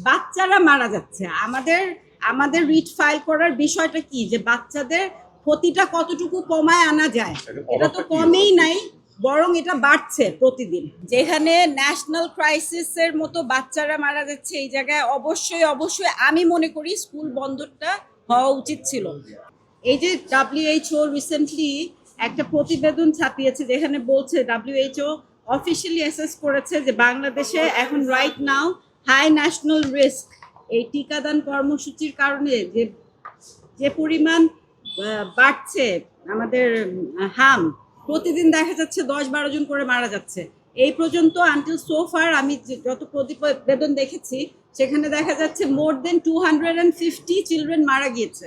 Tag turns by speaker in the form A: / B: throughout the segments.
A: বাচ্চারা মারা যাচ্ছে। আমাদের আমাদের রিট ফাইল করার বিষয়টা কি, যে বাচ্চাদের ক্ষতিটা কতটুকু কমায় আনা যায়। এটা তো কমেই নাই, বরং এটা বাড়ছে প্রতিদিন। যেখানে ন্যাশনাল ক্রাইসিসের মতো বাচ্চারা মারা যাচ্ছে, এই জায়গায় অবশ্যই অবশ্যই আমি মনে করি স্কুল বন্ধটা হওয়া উচিত ছিল। এই যে WHO রিসেন্টলি একটা প্রতিবেদন ছাপিয়েছে, যেখানে বলছে WHO অফিসিয়ালি অ্যাসেস করেছে যে বাংলাদেশে এখন right now high national risk. এই টিকাদান কর্মসূচির কারণে যে যে পরিমাণ বাড়ছে আমাদের হাম, প্রতিদিন দেখা যাচ্ছে 10-12 জন করে মারা যাচ্ছে। এই পর্যন্ত আনটিল সো ফার আমি যত প্রতিবেদন দেখেছি, সেখানে দেখা যাচ্ছে মোর দেন 250 চিলড্রেন মারা গিয়েছে।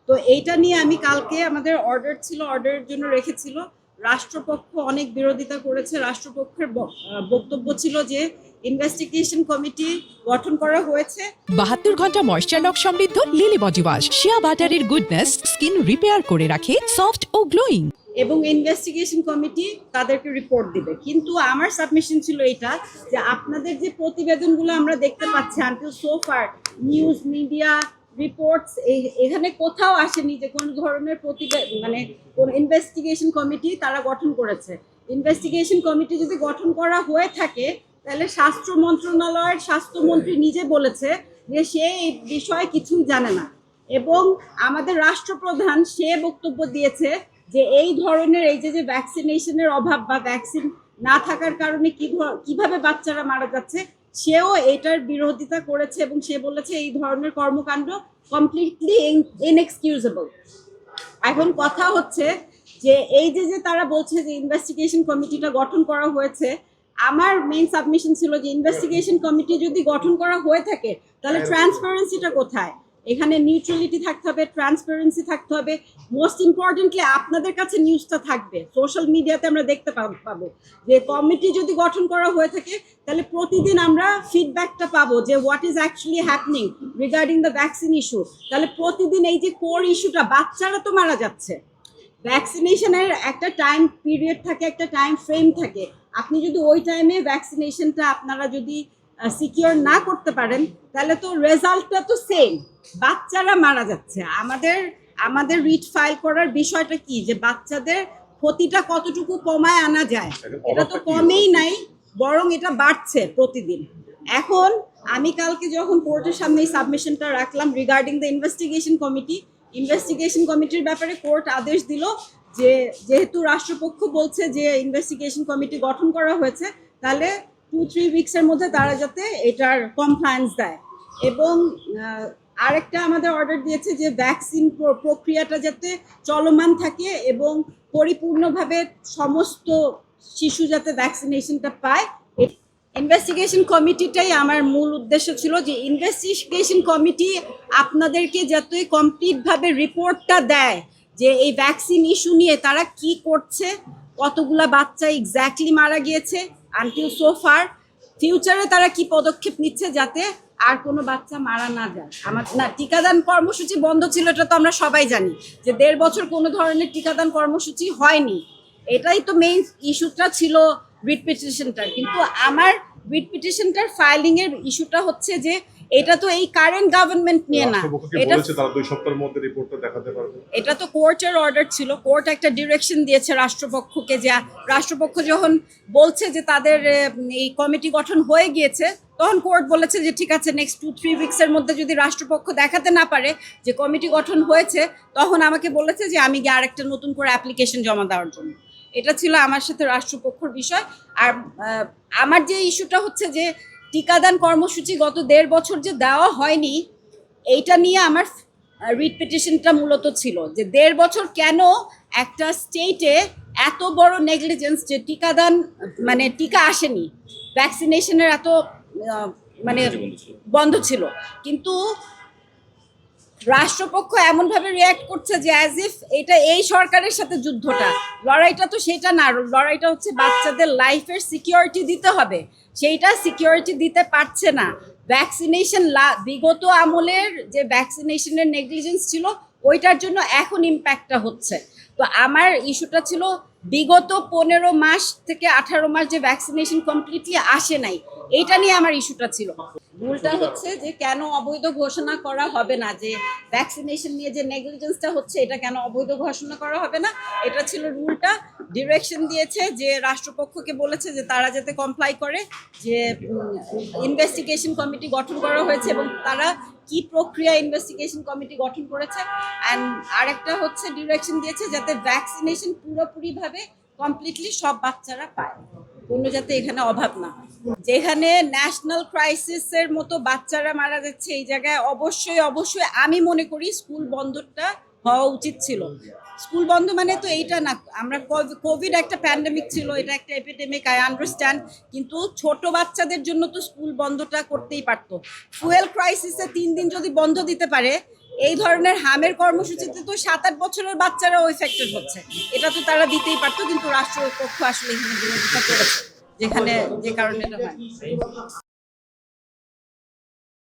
A: তো এইটা নিয়ে আমি কালকে, আমাদের অর্ডার ছিল, অর্ডারের জন্য রেখেছিল, রাষ্ট্রপক্ষ অনেক বিরোধিতা করেছে। রাষ্ট্রপক্ষের বক্তব্য ছিল যে ইনভেস্টিগেশন কমিটি গঠন করা হয়েছে।
B: 72 ঘন্টা ময়েশ্চার লক সমৃদ্ধ লিলি বডি ওয়াশ, শিয়া বাটারের গুডনেস স্কিন রিপেয়ার করে রাখে সফট ও গ্লোয়িং।
A: এবং ইনভেস্টিগেশন কমিটি তাদেরকে রিপোর্ট দিবে। কিন্তু আমার সাবমিশন ছিল এটা, যে আপনাদের যে প্রতিবেদনগুলো আমরা দেখতে পাচ্ছি until so far, news media reports, এখানে কোথাও আসেনি যে কোনো ধরনের মানে কোন ইনভেস্টিগেশন কমিটি তারা গঠন করেছে। ইনভেস্টিগেশন কমিটি যদি গঠন করা হয়ে থাকে, তাহলে স্বাস্থ্য মন্ত্রণালয়ের স্বাস্থ্যমন্ত্রী নিজে বলেছে যে সে এই বিষয়ে কিছুই জানে না। এবং আমাদের রাষ্ট্রপ্রধান সে বক্তব্য দিয়েছে যে এই ধরনের, এই যে ভ্যাকসিনেশনের অভাব বা ভ্যাকসিন না থাকার কারণে কিভাবে বাচ্চারা মারা যাচ্ছে, সেও এটার বিরোধিতা করেছে এবং সে বলেছে এই ধরনের কর্মকাণ্ড কমপ্লিটলি ইনএক্সকিউজেবল। এখন কথা হচ্ছে যে এই যে তারা বলছে যে ইনভেস্টিগেশন কমিটিটা গঠন করা হয়েছে, আমার মেইন সাবমিশন ছিল যে ইনভেস্টিগেশন কমিটি যদি গঠন করা হয়ে থাকে, তাহলে ট্রান্সপারেন্সিটা কোথায়? এখানে নিউট্রালিটি থাকতে হবে, ট্রান্সপারেন্সি থাকতে হবে, মোস্ট ইম্পর্টেন্টলি আপনাদের কাছে নিউজটা থাকবে, সোশ্যাল মিডিয়াতে আমরা দেখতে পাবো যে কমিটি যদি গঠন করা হয়ে থাকে, তাহলে প্রতিদিন আমরা ফিডব্যাকটা পাবো যে what is actually happening regarding the vaccine issue. তাহলে প্রতিদিন এই যে কোর ইস্যুটা, বাচ্চারা তো মারা যাচ্ছে, ভ্যাকসিনেশনের একটা টাইম পিরিয়ড থাকে, একটা টাইম ফ্রেম থাকে। আপনি যদি ওই টাইমে ভ্যাকসিনেশনটা আপনারা যদি সিকিউর না করতে পারেন, তাহলে তো রেজাল্টটা তো সেম, বাচ্চারা মারা যাচ্ছে। আমাদের রিট ফাইল করার বিষয়টা কি, যে বাচ্চাদের ক্ষতিটা কতটুকু কমায় আনা যায়। এটা তো কমেই নাই, বরং এটা বাড়ছে প্রতিদিন। এখন আমি কালকে যখন কোর্টের সামনে এই সাবমিশনটা রাখলাম রিগার্ডিং দ্য ইনভেস্টিগেশন কমিটির ব্যাপারে কোর্ট আদেশ দিল যে যেহেতু রাষ্ট্রপক্ষ বলছে যে ইনভেস্টিগেশন কমিটি গঠন করা হয়েছে, তাহলে 2-3 উইকসের মধ্যে তারা যাতে এটার কমপ্লায়েন্স দেয়। এবং আরেকটা আমাদের অর্ডার দিয়েছে যে ভ্যাকসিন প্রক্রিয়াটা যাতে চলমান থাকে এবং পরিপূর্ণভাবে সমস্ত শিশু যাতে ভ্যাকসিনেশনটা পায়। ইনভেস্টিগেশন কমিটিটাই আমার মূল উদ্দেশ্য ছিল, যে ইনভেস্টিগেশন কমিটি আপনাদেরকে যাতে কমপ্লিটভাবে রিপোর্টটা দেয় যে এই ভ্যাকসিন ইস্যু নিয়ে তারা কি করছে, কতগুলা বাচ্চা এক্স্যাক্টলি মারা গিয়েছে আনটিল সো ফার, ফিউচারে তারা কি পদক্ষেপ নিচ্ছে যাতে আর কোনো বাচ্চা মারা না যায়। টিকাদান কর্মসূচি বন্ধ ছিল, এটা তো আমরা সবাই জানি যে 1.5 বছর কোনো ধরনের টিকাদান কর্মসূচি হয়নি। এটাই তো মেইন ইস্যুটা ছিল রিট পিটিশনটা। কিন্তু আমার রিট পিটিশনটার ফাইলিং এর ইস্যুটা হচ্ছে যে এটা তো এই কারেন্ট গভর্নমেন্ট নিয়ে না, এটা
C: তারা 2 সপ্তাহের মধ্যে রিপোর্টটা দেখাতে পারবে।
A: এটা তো কোর্টের অর্ডার ছিল। কোর্ট একটা ডিরেকশন দিয়েছে রাষ্ট্রপক্ষকে, যে রাষ্ট্রপক্ষ যখন বলছে যে তাদের এই কমিটি গঠন হয়ে গিয়েছে, তখন কোর্ট বলেছে যে ঠিক আছে, নেক্সট 2-3 উইকসের মধ্যে যদি রাষ্ট্রপক্ষ দেখাতে না পারে যে কমিটি গঠন হয়েছে, তখন আমাকে বলেছে যে আমি গিয়ে আরেকটা নতুন করে অ্যাপ্লিকেশন জমা দেওয়ার জন্য। এটা ছিল আমার সাথে রাষ্ট্রপক্ষের বিষয়। আর আমার যে ইস্যুটা হচ্ছে যে টিকাদান কর্মসূচি গত 1.5 বছর যে দেওয়া হয়নি, এইটা নিয়ে আমার রিট পিটিশনটা মূলত ছিল যে 1.5 বছর কেন একটা স্টেটে এত বড় নেগলিজেন্স, যে টিকাদান মানে টিকা আসেনি, ভ্যাকসিনেশনের এত মানে বন্ধ ছিল, কিন্তু রাষ্ট্রপক্ষ এমনভাবে রিয়্যাক্ট করছে যে অ্যাজ ইফ এটা এই সরকারের সাথে যুদ্ধটা, লড়াইটা তো সেটা না, লড়াইটা হচ্ছে বাচ্চাদের লাইফের সিকিউরিটি দিতে হবে, সেইটা সিকিউরিটি দিতে পারছে না। ভ্যাকসিনেশন বিগত আমলের যে ভ্যাকসিনেশনের নেগলিজেন্স ছিল, ওইটার জন্য এখন ইম্প্যাক্টটা হচ্ছে। তো আমার ইস্যুটা ছিল বিগত 15 মাস থেকে 18 মাস যে ভ্যাকসিনেশন কমপ্লিটলি আসে নাই, এইটা নিয়ে আমার ইস্যুটা ছিল। রুলটা হচ্ছে যে কেন অবৈধ ঘোষণা করা হবে না, যে ভ্যাকসিনেশন নিয়ে যে নেগলিজেন্সটা হচ্ছে এটা কেন অবৈধ ঘোষণা করা হবে না, এটা ছিল রুলটা। ডিরেকশন দিয়েছে যে রাষ্ট্রপক্ষকে বলেছে যে তারা যাতে কমপ্লাই করে, যে ইনভেস্টিগেশন কমিটি গঠন করা হয়েছে এবং তারা কি প্রক্রিয়া ইনভেস্টিগেশন কমিটি গঠন করেছে। অ্যান্ড আরেকটা হচ্ছে ডিরেকশন দিয়েছে যাতে ভ্যাকসিনেশন পুরোপুরিভাবে কমপ্লিটলি সব বাচ্চারা পায়, কোনো যাতে এখানে অভাব না হয়। যেখানে ন্যাশনাল ক্রাইসিসের মতো বাচ্চারা মারা যাচ্ছে এই জায়গায় অবশ্যই অবশ্যই আমি মনে করি স্কুল বন্ধটা হওয়া উচিত ছিল। স্কুল বন্ধ মানে তো এইটা না, আমরা কোভিড একটা প্যান্ডেমিক ছিল, এটা একটা এপিডেমিক, আই আন্ডারস্ট্যান্ড, কিন্তু ছোট বাচ্চাদের জন্য তো স্কুল বন্ধটা করতেই পারতো। ফুয়েল ক্রাইসিসে 3 দিন যদি বন্ধ দিতে পারে, এই ধরনের হামের কর্মসূচিতে তো 7-8 বছরের বাচ্চারাও এফেক্টেড হচ্ছে, এটা তো তারা দিতেই পারতো, কিন্তু রাষ্ট্রপক্ষ আসলে এখানে বিরোধিতা করেছে, যেখানে যে কারণে এটা হয়।